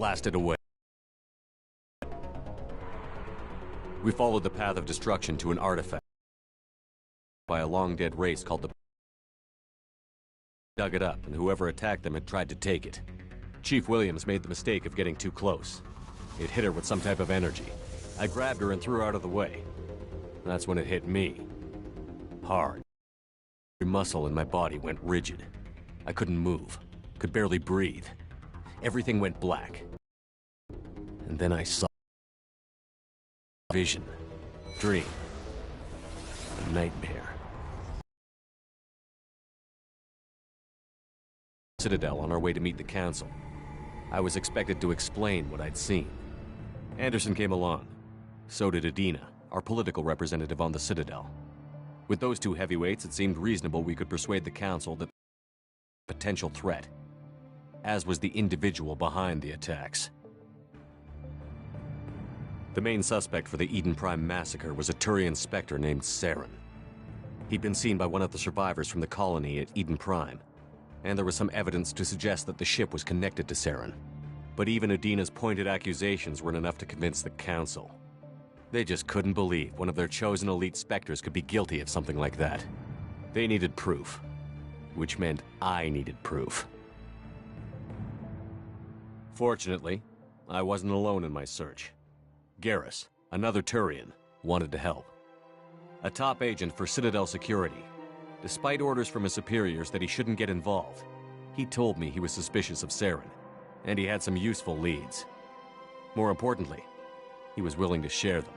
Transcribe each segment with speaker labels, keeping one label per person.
Speaker 1: blasted away. We followed the path of destruction to an artifact by a long-dead race called the... Dug it up, and whoever attacked them had tried to take it. Chief Williams made the mistake of getting too close. It hit her with some type of energy. I grabbed her and threw her out of the way. That's when it hit me. Hard. Every muscle in my body went rigid. I couldn't move, could barely breathe. Everything went black. And then I saw... vision. Dream. A nightmare. Citadel on our way to meet the Council. I was expected to explain what I'd seen. Anderson came along. So did Adina, our political representative on the Citadel. With those two heavyweights, it seemed reasonable we could persuade the Council that potential threat, as was the individual behind the attacks. The main suspect for the Eden Prime massacre was a Turian Spectre named Saren. He'd been seen by one of the survivors from the colony at Eden Prime, and there was some evidence to suggest that the ship was connected to Saren. But even Adina's pointed accusations weren't enough to convince the Council. They just couldn't believe one of their chosen elite Spectres could be guilty of something like that. They needed proof, which meant I needed proof. Fortunately, I wasn't alone in my search. Garrus, another Turian, wanted to help. A top agent for Citadel Security. Despite orders from his superiors that he shouldn't get involved, he told me he was suspicious of Saren, and he had some useful leads. More importantly, he was willing to share them.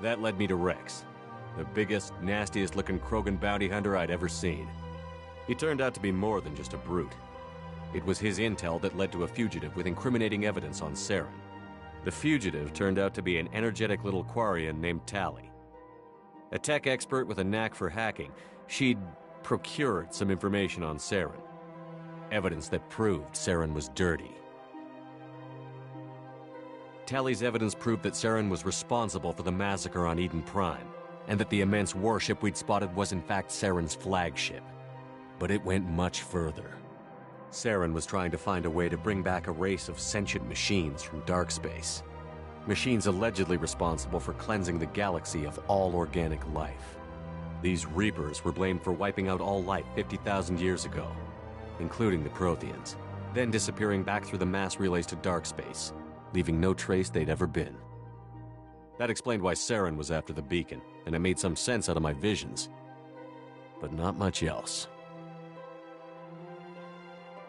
Speaker 1: That led me to Rex, the biggest, nastiest-looking Krogan bounty hunter I'd ever seen. He turned out to be more than just a brute. It was his intel that led to a fugitive with incriminating evidence on Saren. The fugitive turned out to be an energetic little Quarian named Tali. A tech expert with a knack for hacking, she'd procured some information on Saren. Evidence that proved Saren was dirty. Tali's evidence proved that Saren was responsible for the massacre on Eden Prime, and that the immense warship we'd spotted was in fact Saren's flagship. But it went much further. Saren was trying to find a way to bring back a race of sentient machines from dark space. Machines allegedly responsible for cleansing the galaxy of all organic life. These Reapers were blamed for wiping out all life 50,000 years ago, including the Protheans, then disappearing back through the mass relays to dark space, leaving no trace they'd ever been. That explained why Saren was after the beacon, and it made some sense out of my visions. But not much else.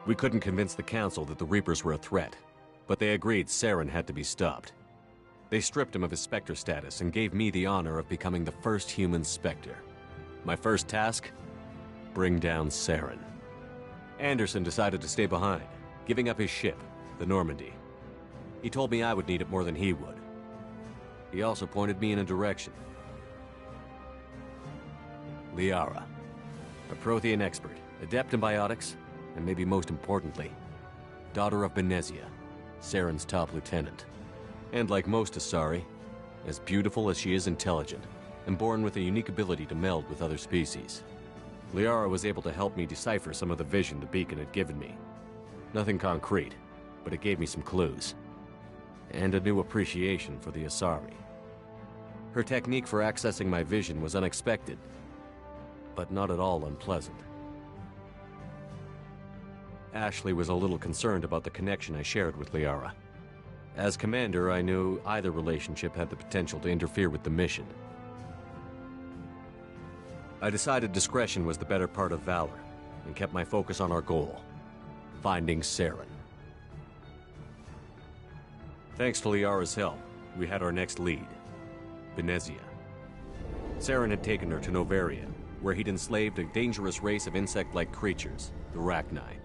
Speaker 1: We couldn't convince the Council that the Reapers were a threat, but they agreed Saren had to be stopped. They stripped him of his Spectre status and gave me the honor of becoming the first human Spectre. My first task? Bring down Saren. Anderson decided to stay behind, giving up his ship, the Normandy. He told me I would need it more than he would. He also pointed me in a direction. Liara, a Prothean expert, adept in biotics, and maybe most importantly, daughter of Benezia, Saren's top lieutenant. And like most Asari, as beautiful as she is intelligent, and born with a unique ability to meld with other species. Liara was able to help me decipher some of the vision the beacon had given me. Nothing concrete, but it gave me some clues. And a new appreciation for the Asari. Her technique for accessing my vision was unexpected, but not at all unpleasant. Ashley was a little concerned about the connection I shared with Liara. As commander, I knew either relationship had the potential to interfere with the mission. I decided discretion was the better part of valor, and kept my focus on our goal, finding Saren. Thanks to Liara's help, we had our next lead, Benezia. Saren had taken her to Noveria, where he'd enslaved a dangerous race of insect-like creatures, the Rachni.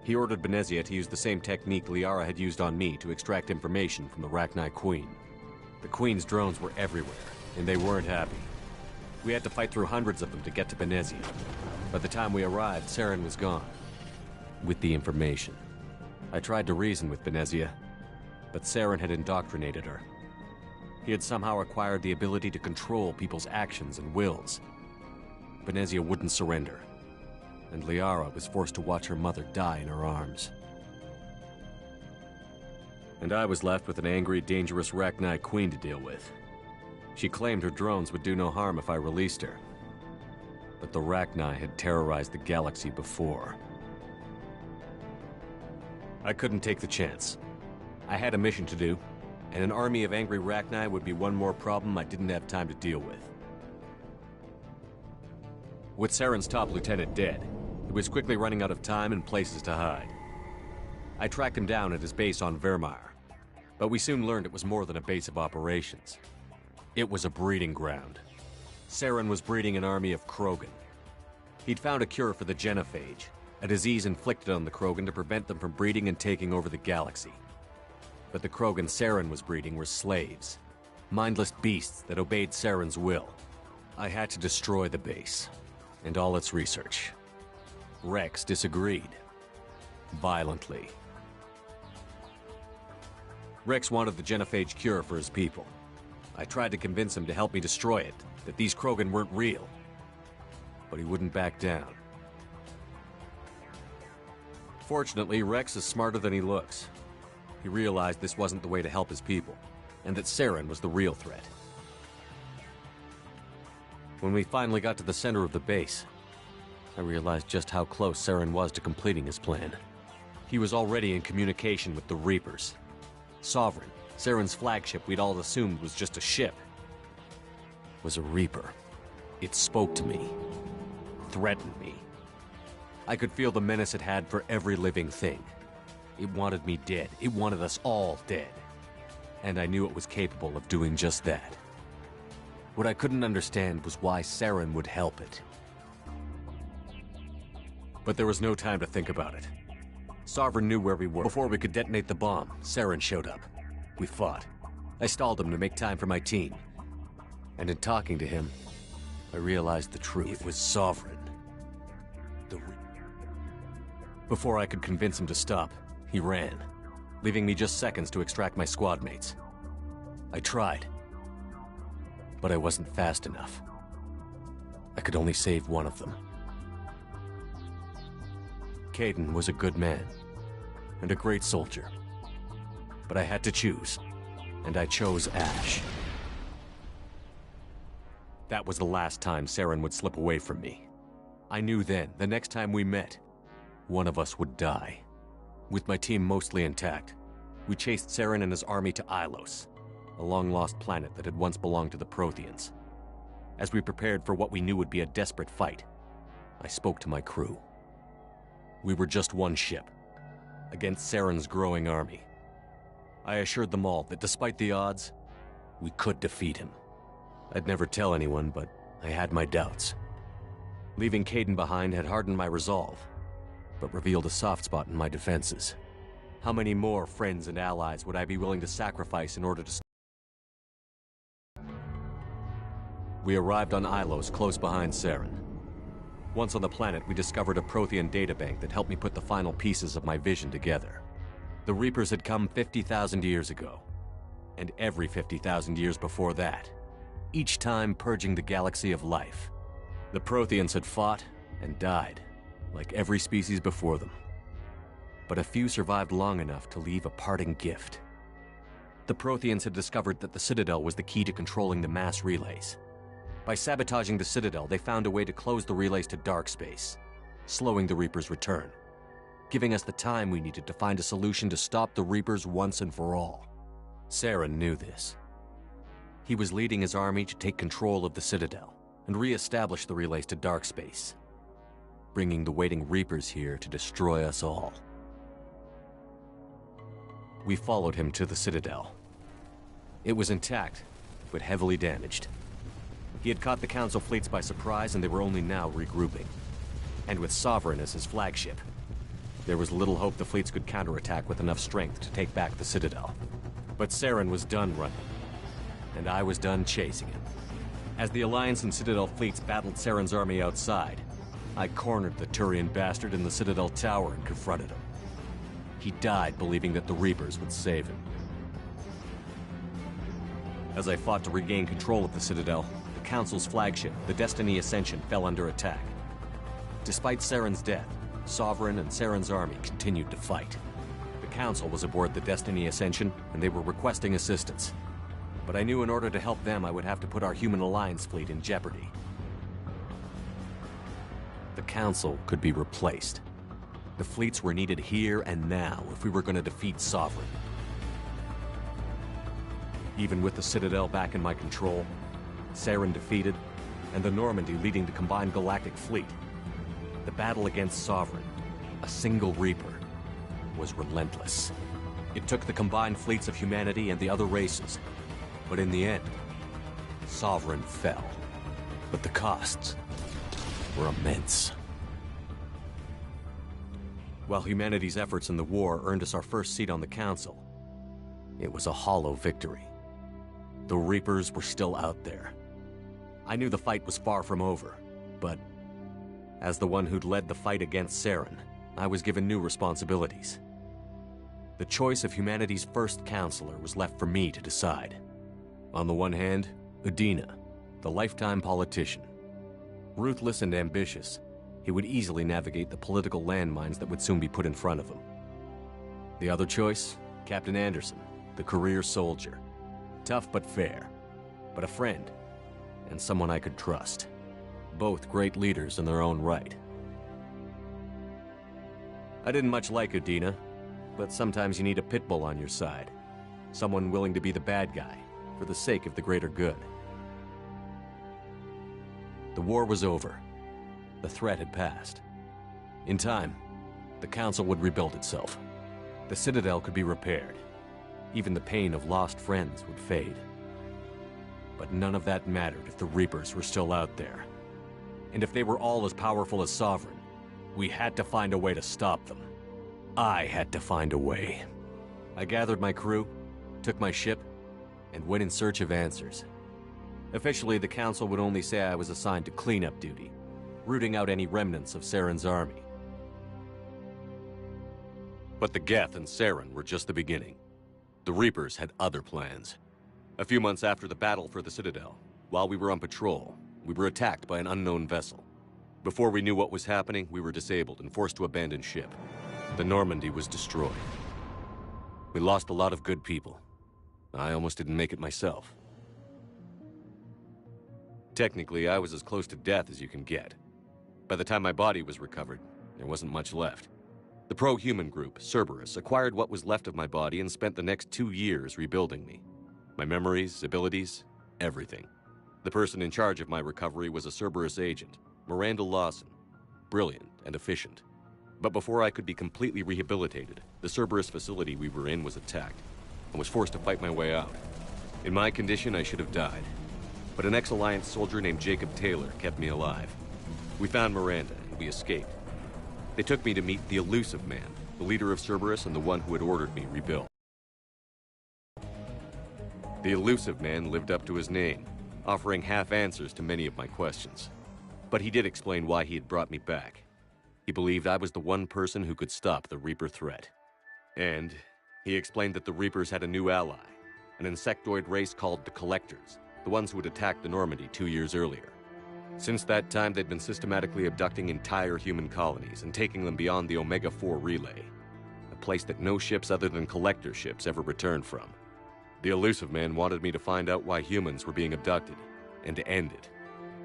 Speaker 1: He ordered Benezia to use the same technique Liara had used on me to extract information from the Rachni Queen. The Queen's drones were everywhere, and they weren't happy. We had to fight through hundreds of them to get to Benezia. By the time we arrived, Saren was gone. With the information. I tried to reason with Benezia, but Saren had indoctrinated her. He had somehow acquired the ability to control people's actions and wills. Benezia wouldn't surrender, and Liara was forced to watch her mother die in her arms. And I was left with an angry, dangerous Rachni Queen to deal with. She claimed her drones would do no harm if I released her. But the Rachni had terrorized the galaxy before. I couldn't take the chance. I had a mission to do, and an army of angry Rachni would be one more problem I didn't have time to deal with. With Saren's top lieutenant dead, he was quickly running out of time and places to hide. I tracked him down at his base on Vermeer, but we soon learned it was more than a base of operations. It was a breeding ground. Saren was breeding an army of Krogan. He'd found a cure for the genophage, a disease inflicted on the Krogan to prevent them from breeding and taking over the galaxy. But the Krogan Saren was breeding were slaves, mindless beasts that obeyed Saren's will. I had to destroy the base, and all its research. Rex disagreed. Violently. Rex wanted the genophage cure for his people. I tried to convince him to help me destroy it, that these Krogan weren't real. But he wouldn't back down. Fortunately, Rex is smarter than he looks. He realized this wasn't the way to help his people, and that Saren was the real threat. When we finally got to the center of the base, I realized just how close Saren was to completing his plan. He was already in communication with the Reapers. Sovereign, Saren's flagship we'd all assumed was just a ship, was a Reaper. It spoke to me, threatened me. I could feel the menace it had for every living thing. It wanted me dead. It wanted us all dead. And I knew it was capable of doing just that. What I couldn't understand was why Saren would help it. But there was no time to think about it. Sovereign knew where we were. Before we could detonate the bomb, Saren showed up. We fought. I stalled him to make time for my team. And in talking to him, I realized the truth. It was Sovereign. Before I could convince him to stop, he ran, leaving me just seconds to extract my squad mates. I tried, but I wasn't fast enough. I could only save one of them. Kaidan was a good man, and a great soldier. But I had to choose, and I chose Ash. That was the last time Saren would slip away from me. I knew then, the next time we met, one of us would die. With my team mostly intact, we chased Saren and his army to Ilos, a long-lost planet that had once belonged to the Protheans. As we prepared for what we knew would be a desperate fight, I spoke to my crew. We were just one ship, against Saren's growing army. I assured them all that despite the odds, we could defeat him. I'd never tell anyone, but I had my doubts. Leaving Kaidan behind had hardened my resolve, but revealed a soft spot in my defenses. How many more friends and allies would I be willing to sacrifice in order to... We arrived on Ilos, close behind Saren. Once on the planet, we discovered a Prothean databank that helped me put the final pieces of my vision together. The Reapers had come 50,000 years ago, and every 50,000 years before that, each time purging the galaxy of life. The Protheans had fought and died, like every species before them. But a few survived long enough to leave a parting gift. The Protheans had discovered that the Citadel was the key to controlling the mass relays. By sabotaging the Citadel, they found a way to close the relays to dark space, slowing the Reapers' return, giving us the time we needed to find a solution to stop the Reapers once and for all. Saren knew this. He was leading his army to take control of the Citadel and re-establish the relays to dark space, bringing the waiting Reapers here to destroy us all. We followed him to the Citadel. It was intact, but heavily damaged. He had caught the Council fleets by surprise, and they were only now regrouping. And with Sovereign as his flagship, there was little hope the fleets could counterattack with enough strength to take back the Citadel. But Saren was done running, and I was done chasing him. As the Alliance and Citadel fleets battled Saren's army outside, I cornered the Turian bastard in the Citadel tower and confronted him. He died believing that the Reapers would save him. As I fought to regain control of the Citadel, the Council's flagship, the Destiny Ascension, fell under attack. Despite Saren's death, Sovereign and Saren's army continued to fight. The Council was aboard the Destiny Ascension, and they were requesting assistance. But I knew in order to help them, I would have to put our Human Alliance fleet in jeopardy. The Council could be replaced. The fleets were needed here and now if we were going to defeat Sovereign. Even with the Citadel back in my control, Saren defeated, and the Normandy leading the combined galactic fleet, the battle against Sovereign, a single Reaper, was relentless. It took the combined fleets of humanity and the other races, but in the end, Sovereign fell. But the costs were immense. While humanity's efforts in the war earned us our first seat on the Council, it was a hollow victory. The Reapers were still out there. I knew the fight was far from over, but as the one who'd led the fight against Saren, I was given new responsibilities. The choice of humanity's first counselor was left for me to decide. On the one hand, Udina, the lifetime politician. Ruthless and ambitious, he would easily navigate the political landmines that would soon be put in front of him. The other choice, Captain Anderson, the career soldier. Tough but fair, but a friend, and someone I could trust. Both great leaders in their own right. I didn't much like Udina, but sometimes you need a pit bull on your side. Someone willing to be the bad guy, for the sake of the greater good. The war was over. The threat had passed. In time, the Council would rebuild itself. The Citadel could be repaired. Even the pain of lost friends would fade. But none of that mattered if the Reapers were still out there. And if they were all as powerful as Sovereign, we had to find a way to stop them. I had to find a way. I gathered my crew, took my ship, and went in search of answers. Officially, the Council would only say I was assigned to cleanup duty, rooting out any remnants of Saren's army. But the Geth and Saren were just the beginning. The Reapers had other plans. A few months after the battle for the Citadel, while we were on patrol, we were attacked by an unknown vessel. Before we knew what was happening, we were disabled and forced to abandon ship. The Normandy was destroyed. We lost a lot of good people. I almost didn't make it myself. Technically, I was as close to death as you can get. By the time my body was recovered, there wasn't much left. The pro-human group, Cerberus, acquired what was left of my body and spent the next 2 years rebuilding me. My memories, abilities, everything. The person in charge of my recovery was a Cerberus agent, Miranda Lawson. Brilliant and efficient. But before I could be completely rehabilitated, the Cerberus facility we were in was attacked, and was forced to fight my way out. In my condition, I should have died. But an ex-Alliance soldier named Jacob Taylor kept me alive. We found Miranda, and we escaped. They took me to meet the Elusive Man, the leader of Cerberus and the one who had ordered me rebuilt. The Elusive Man lived up to his name, offering half answers to many of my questions. But he did explain why he had brought me back. He believed I was the one person who could stop the Reaper threat. And he explained that the Reapers had a new ally, an insectoid race called the Collectors, the ones who had attacked the Normandy 2 years earlier. Since that time, they'd been systematically abducting entire human colonies and taking them beyond the Omega-4 relay, a place that no ships other than Collector ships ever returned from. The Elusive Man wanted me to find out why humans were being abducted, and to end it.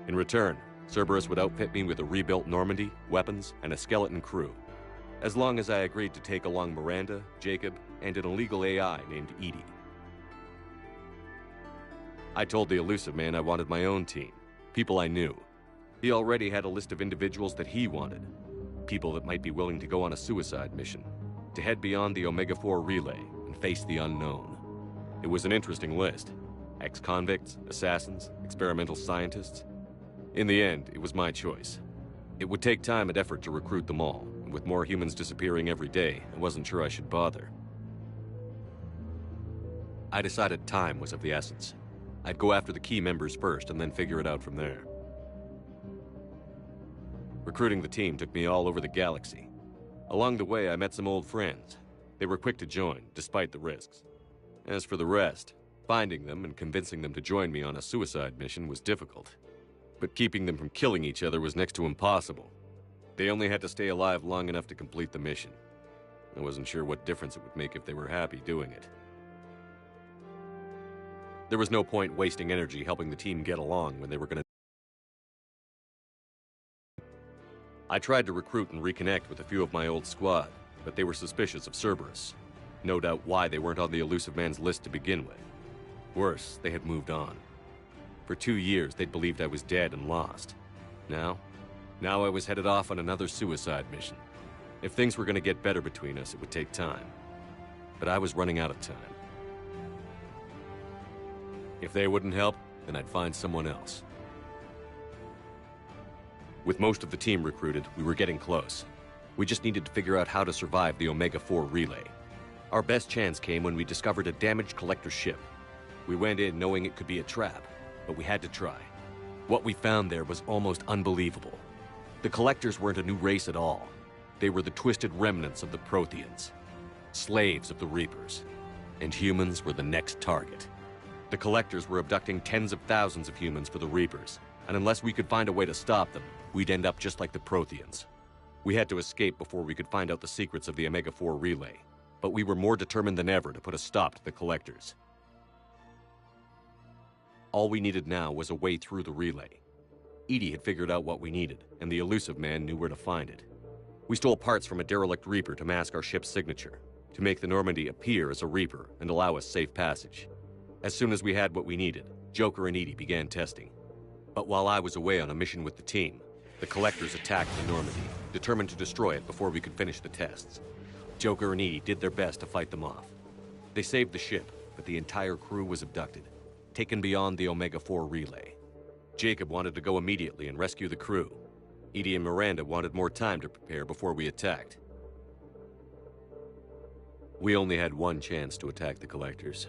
Speaker 1: In return, Cerberus would outfit me with a rebuilt Normandy, weapons, and a skeleton crew, as long as I agreed to take along Miranda, Jacob, and an illegal AI named Edie. I told the Elusive Man I wanted my own team, people I knew. He already had a list of individuals that he wanted, people that might be willing to go on a suicide mission, to head beyond the Omega-4 relay and face the unknown. It was an interesting list. Ex-convicts, assassins, experimental scientists. In the end, it was my choice. It would take time and effort to recruit them all, and with more humans disappearing every day, I wasn't sure I should bother. I decided time was of the essence. I'd go after the key members first and then figure it out from there. Recruiting the team took me all over the galaxy. Along the way, I met some old friends. They were quick to join, despite the risks. As for the rest, finding them and convincing them to join me on a suicide mission was difficult. But keeping them from killing each other was next to impossible. They only had to stay alive long enough to complete the mission. I wasn't sure what difference it would make if they were happy doing it. There was no point wasting energy helping the team get along when they were going to... I tried to recruit and reconnect with a few of my old squad, but they were suspicious of Cerberus. No doubt why they weren't on the Elusive Man's list to begin with. Worse, they had moved on. For 2 years, they'd believed I was dead and lost. Now I was headed off on another suicide mission. If things were going to get better between us, it would take time. But I was running out of time. If they wouldn't help, then I'd find someone else. With most of the team recruited, we were getting close. We just needed to figure out how to survive the Omega-4 relay. Our best chance came when we discovered a damaged collector ship. We went in knowing it could be a trap, but we had to try. What we found there was almost unbelievable. The collectors weren't a new race at all. They were the twisted remnants of the Protheans, slaves of the Reapers, and humans were the next target. The collectors were abducting tens of thousands of humans for the Reapers, and unless we could find a way to stop them, we'd end up just like the Protheans. We had to escape before we could find out the secrets of the Omega-4 relay, but we were more determined than ever to put a stop to the collectors. All we needed now was a way through the relay. EDI had figured out what we needed, and the Elusive Man knew where to find it. We stole parts from a derelict Reaper to mask our ship's signature, to make the Normandy appear as a Reaper and allow us safe passage. As soon as we had what we needed, Joker and EDI began testing. But while I was away on a mission with the team, the collectors attacked the Normandy, determined to destroy it before we could finish the tests. Joker and EDI did their best to fight them off. They saved the ship, but the entire crew was abducted, taken beyond the Omega-4 relay. Jacob wanted to go immediately and rescue the crew. EDI and Miranda wanted more time to prepare before we attacked. We only had one chance to attack the collectors.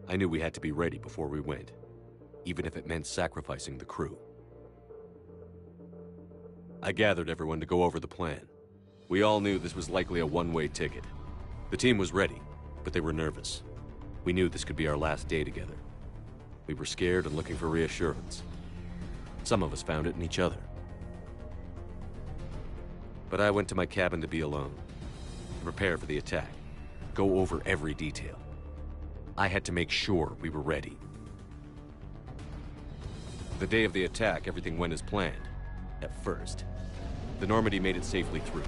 Speaker 1: I knew we had to be ready before we went, even if it meant sacrificing the crew. I gathered everyone to go over the plan. We all knew this was likely a one-way ticket. The team was ready, but they were nervous. We knew this could be our last day together. We were scared and looking for reassurance. Some of us found it in each other. But I went to my cabin to be alone, to prepare for the attack, go over every detail. I had to make sure we were ready. The day of the attack, everything went as planned. At first. The Normandy made it safely through.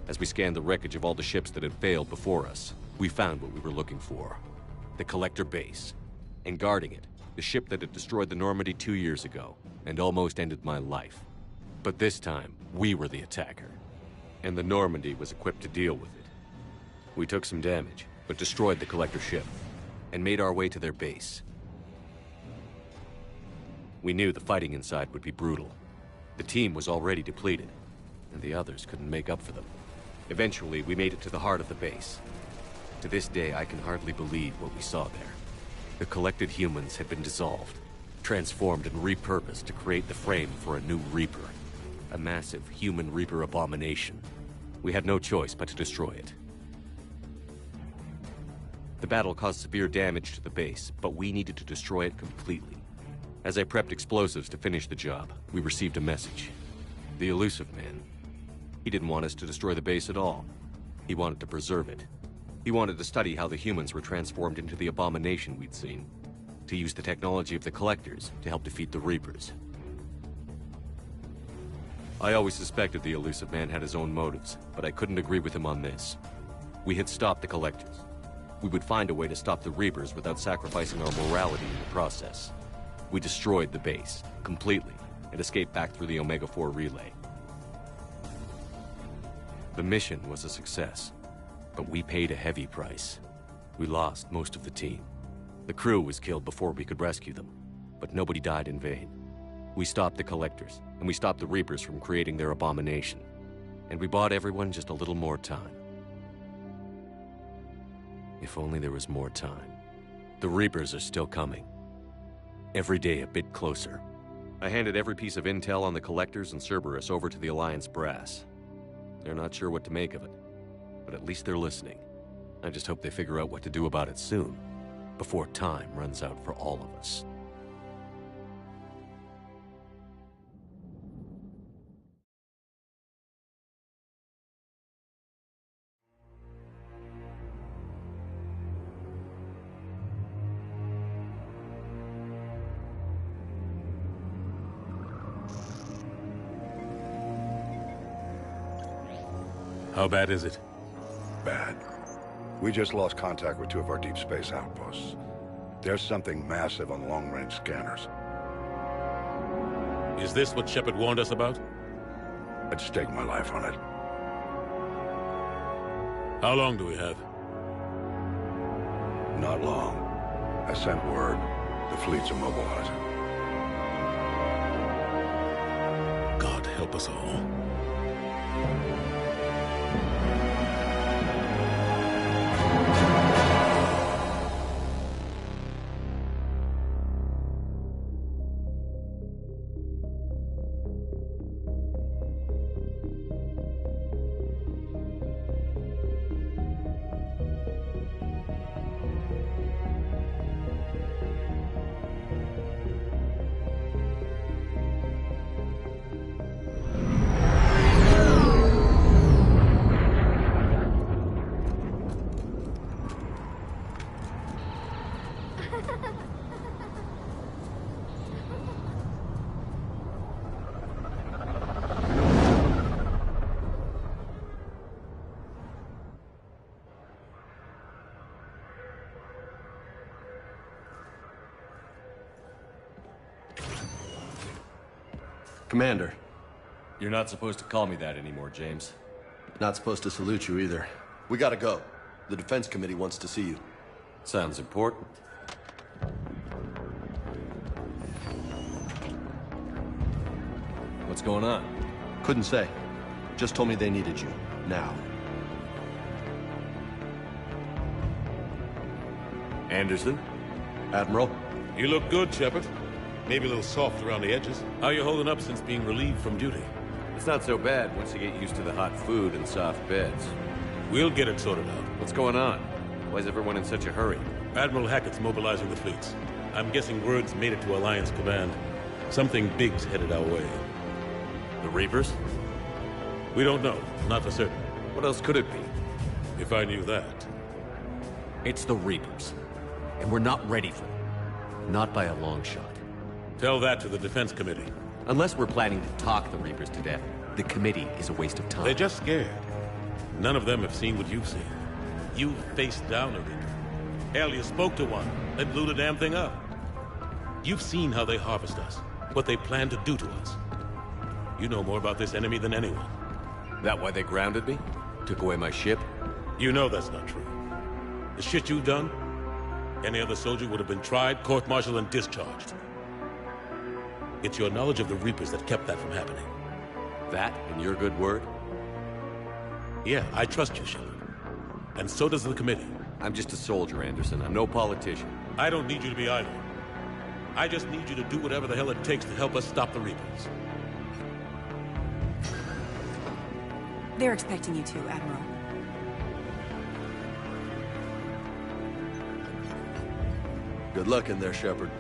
Speaker 1: As we scanned the wreckage of all the ships that had failed before us, we found what we were looking for. The Collector base. And guarding it, the ship that had destroyed the Normandy 2 years ago, and almost ended my life. But this time, we were the attacker. And the Normandy was equipped to deal with it. We took some damage, but destroyed the Collector ship, and made our way to their base. We knew the fighting inside would be brutal. The team was already depleted, and the others couldn't make up for them. Eventually, we made it to the heart of the base. To this day, I can hardly believe what we saw there. The collected humans had been dissolved, transformed and repurposed to create the frame for a new Reaper. A massive human Reaper abomination. We had no choice but to destroy it. The battle caused severe damage to the base, but we needed to destroy it completely. As I prepped explosives to finish the job, we received a message. The Elusive Man. He didn't want us to destroy the base at all. He wanted to preserve it. He wanted to study how the humans were transformed into the abomination we'd seen. To use the technology of the Collectors to help defeat the Reapers. I always suspected the Elusive Man had his own motives, but I couldn't agree with him on this. We had stopped the Collectors. We would find a way to stop the Reapers without sacrificing our morality in the process. We destroyed the base, completely, and escaped back through the Omega-4 relay. The mission was a success, but we paid a heavy price. We lost most of the team. The crew was killed before we could rescue them, but nobody died in vain. We stopped the Collectors, and we stopped the Reapers from creating their abomination. And we bought everyone just a little more time. If only there was more time. The Reapers are still coming. Every day a bit closer. I handed every piece of intel on the Collectors and Cerberus over to the Alliance brass. They're not sure what to make of it, but at least they're listening. I just hope they figure out what to do about it soon, before time runs out for all of us.
Speaker 2: How bad is it?
Speaker 3: Bad. We just lost contact with two of our deep space outposts. There's something massive on long-range scanners.
Speaker 2: Is this what Shepard warned us about?
Speaker 3: I'd stake my life on it.
Speaker 2: How long do we have?
Speaker 3: Not long. I sent word. The fleet's immobilizing.
Speaker 2: God help us all.
Speaker 4: Commander.
Speaker 1: You're not supposed to call me that anymore, James.
Speaker 4: Not supposed to salute you either. We gotta go. The Defense Committee wants to see you.
Speaker 1: Sounds important. What's going on?
Speaker 4: Couldn't say. Just told me they needed you. Now.
Speaker 1: Anderson?
Speaker 4: Admiral?
Speaker 2: You look good, Shepard. Maybe a little soft around the edges. How you holding up since being relieved from duty?
Speaker 1: It's not so bad once you get used to the hot food and soft beds.
Speaker 2: We'll get it sorted out.
Speaker 1: What's going on? Why is everyone in such a hurry?
Speaker 2: Admiral Hackett's mobilizing the fleets. I'm guessing word's made it to Alliance Command. Something big's headed our way.
Speaker 1: The Reapers?
Speaker 2: We don't know. Not for certain.
Speaker 1: What else could it be?
Speaker 2: If I knew that.
Speaker 1: It's the Reapers. And we're not ready for them. Not by a long shot.
Speaker 2: Tell that to the Defense Committee.
Speaker 1: Unless we're planning to talk the Reapers to death, the committee is a waste of time.
Speaker 2: They're just scared. None of them have seen what you've seen. You faced down a Reaper. Hell, you spoke to one. They blew the damn thing up. You've seen how they harvest us. What they plan to do to us. You know more about this enemy than anyone.
Speaker 1: That why they grounded me? Took away my ship?
Speaker 2: You know that's not true. The shit you've done, any other soldier would have been tried, court-martialed, and discharged. It's your knowledge of the Reapers that kept that from happening.
Speaker 1: That and your good word?
Speaker 2: Yeah, I trust you, Shepard. And so does the committee.
Speaker 1: I'm just a soldier, Anderson. I'm no politician.
Speaker 2: I don't need you to be either. I just need you to do whatever the hell it takes to help us stop the Reapers.
Speaker 5: They're expecting you to, Admiral.
Speaker 4: Good luck in there, Shepard.